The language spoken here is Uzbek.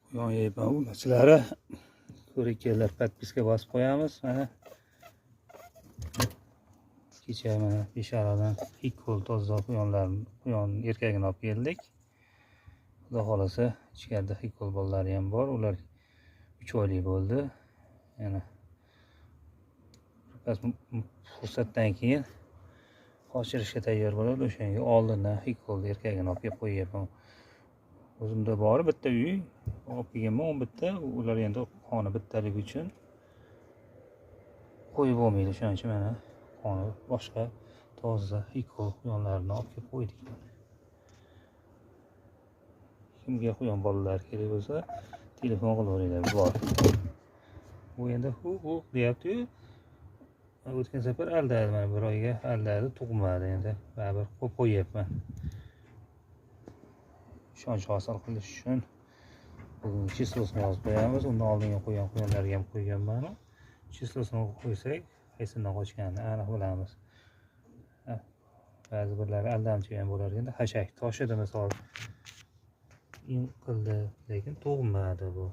Yon yeyman bunaqalari. Ko'rikkelar podpiska bosib qo'yamiz. Mana kecha mana besharadan ikkol toza quyon erkagini olib keldik. Xudo xolasa ichkarida ikkol bolalari ham bor. Ular 3 oylik bo'ldi. Yana biz fursatdan keyin qochirishga tayyor bo'ladi. O'shanga oldindan ikkol erkagini olib kelib qo'yibman. O'zimda bor bitta uy, olib kelganman 11 ta. Ular endi qoni bittaligi uchun qo'yib bo'lmaydi. Shuning uchun mana qoni boshqa toza ikkol quyonlarni olib kelib qo'ydik. Kimga quyon bolalar kerak bo'lsa, telefon qilaveringlar, bor. Bu endi hu deyapti-yu. O'tgan safar aldadi, mana bir oyga aldadi, tug'madi endi. Baribir qo'yib qo'yapman. Ishonch hosil qilish uchun bugun chislosini yozib qo'yamiz. Undan oldingi quyonlarga ham qo'yganman. Chislosini qo'ysak, qaysidan qochganini aniq bilamiz. Ba'zi birlari aldamchi ham bo'lar ekan, hashak toshida misol in qildi, lekin tug'madi bu.